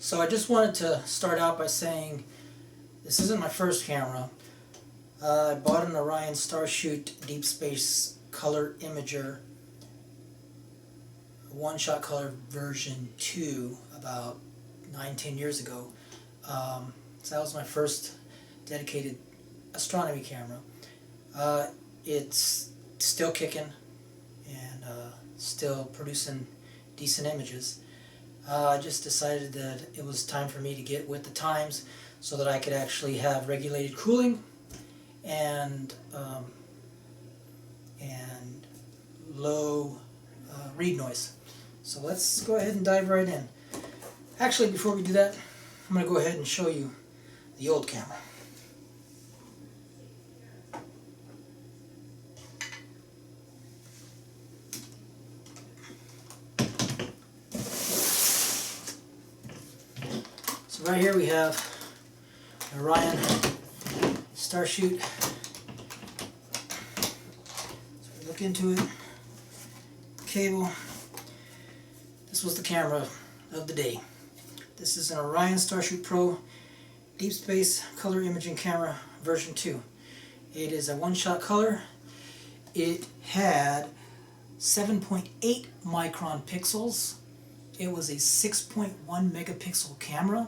So I just wanted to start out by saying this isn't my first camera. I bought an Orion StarShoot Deep Space Color Imager one-shot color version 2 about 9-10 years ago. So that was my first dedicated astronomy camera. It's still kicking and still producing decent images. I just decided that it was time for me to get with the times so that I could actually have regulated cooling and low read noise. So let's go ahead and dive right in. Actually, before we do that, I'm going to go ahead and show you the old camera. So right here we have Orion StarShoot. So we look into it. Cable. This was the camera of the day. This is an Orion StarShoot Pro Deep Space Color Imaging Camera version 2. It is a one-shot color. It had 7.8 micron pixels. It was a 6.1 megapixel camera.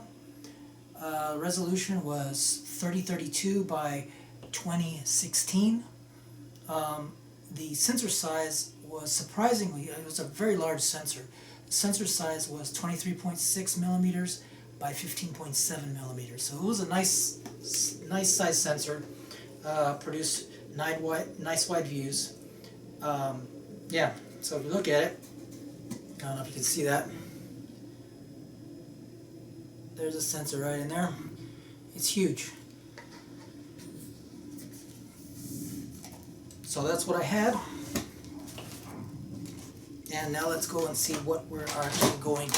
Resolution was 3032 by 2016. The sensor size was surprisingly, it was a very large sensor. The sensor size was 23.6 millimeters by 15.7 millimeters. So it was a nice size sensor. Produced nice wide views. Yeah, so if you look at it, I don't know if you can see that. There's a sensor right in there. It's huge. So that's what I had. And now let's go and see what we're actually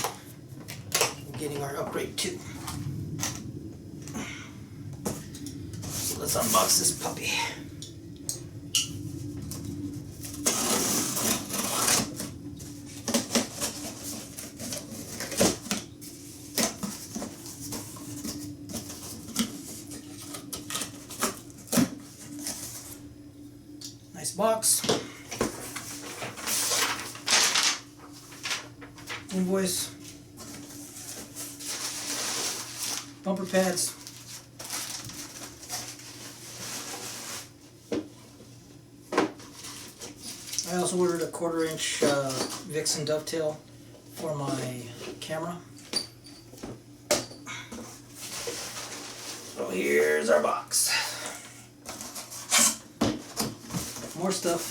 getting our upgrade to. So let's unbox this puppy. Nice box. Invoice. Bumper pads. I also ordered a 1/4-inch Vixen dovetail for my camera. So here's our box. More stuff.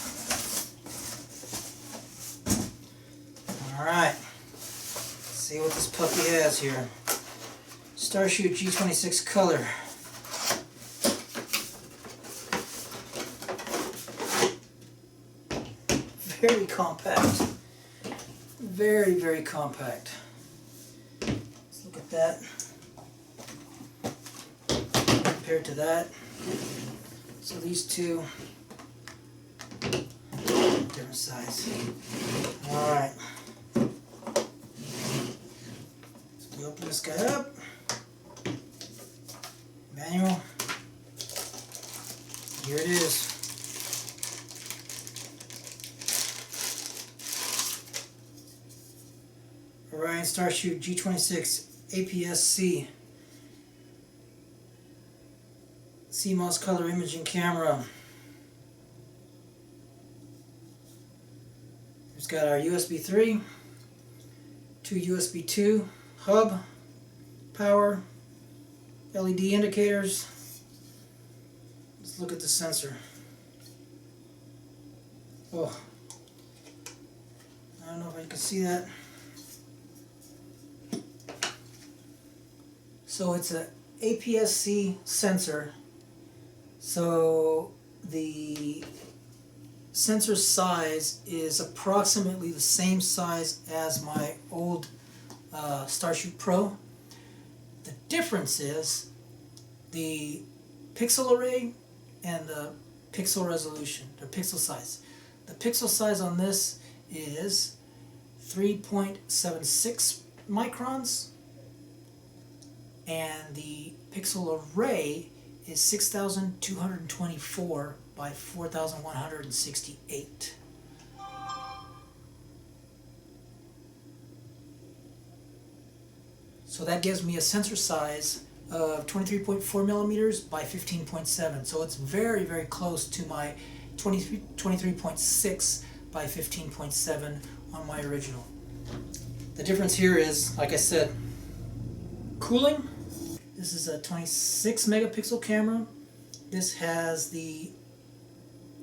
Alright, let's see what this puppy has here. StarShoot G26 color. Very compact. Very, very compact. Let's look at that. Compared to that. So these two, different size. Alright. So we open this guy up. Manual. Here it is. Orion StarShoot G26 APS-C CMOS color imaging camera. It's got our USB 3, 2 USB 2, hub, power, LED indicators. Let's look at the sensor. Oh, I don't know if you can see that. So it's a APS-C sensor. So the sensor size is approximately the same size as my old StarShoot Pro. The difference is the pixel array and the pixel resolution, the pixel size. The pixel size on this is 3.76 microns and the pixel array is 6,224 by 4,168. So that gives me a sensor size of 23.4 millimeters by 15.7. So it's very, very close to my 23.6 by 15.7 on my original. The difference here is, like I said, cooling. This is a 26 megapixel camera. This has the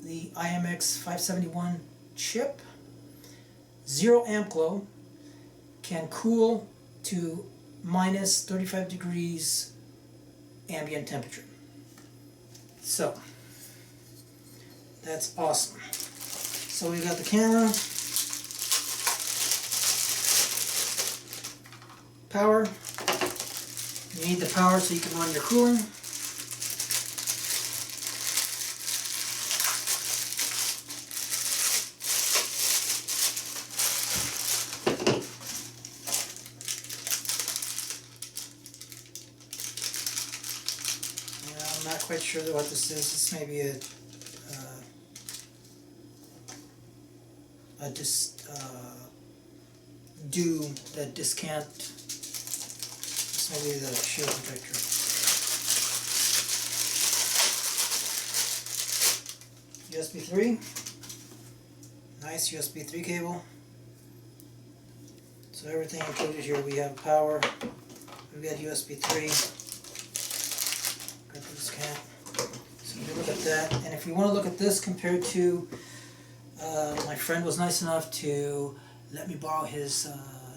IMX571 chip. 0 amp glow, can cool to minus 35 degrees ambient temperature. So that's awesome. So we got the camera, power. You need the power so you can run your cooling. I'm not quite sure what this is. This may be a dew that discant. This may be the shield protector. USB 3. Nice USB 3 cable. So everything included here. We have power. We've got USB 3. Got the discant. So you look at that. And if you want to look at this compared to, my friend was nice enough to let me borrow his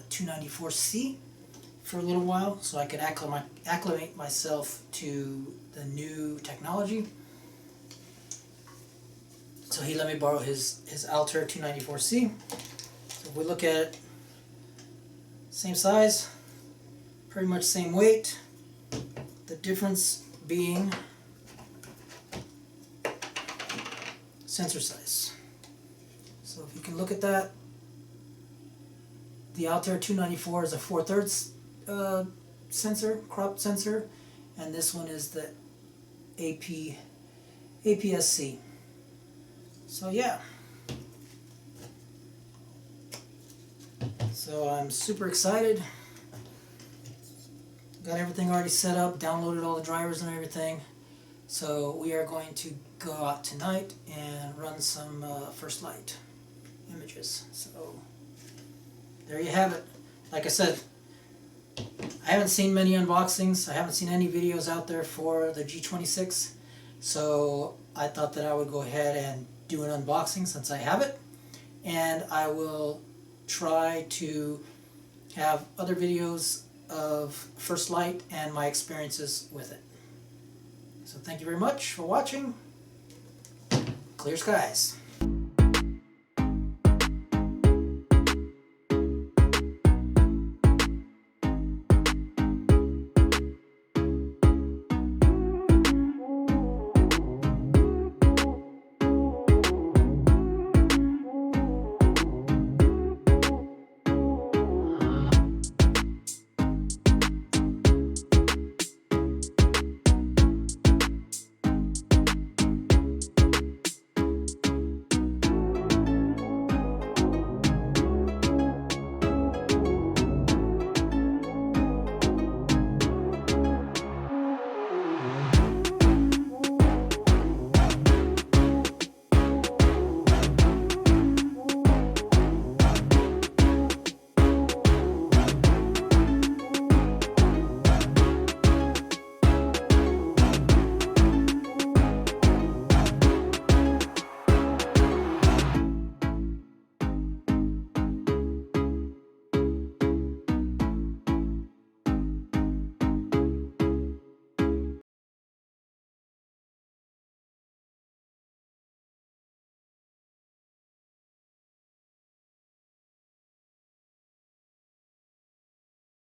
294C for a little while so I could acclimate myself to the new technology. So he let me borrow his Altair 294C. So if we look at it, same size, pretty much same weight. The difference being sensor size. So if you can look at that, the Altair 294 is a 4/3 sensor, crop sensor, and this one is the APS-C. So yeah. So I'm super excited. Got everything already set up, downloaded all the drivers and everything. So we are going to go out tonight and run some first light images. So there you have it. Like I said, I haven't seen many unboxings. I haven't seen any videos out there for the G26. So I thought that I would go ahead and do an unboxing since I have it. And I will try to have other videos of first light and my experiences with it. So thank you very much for watching. Clear skies.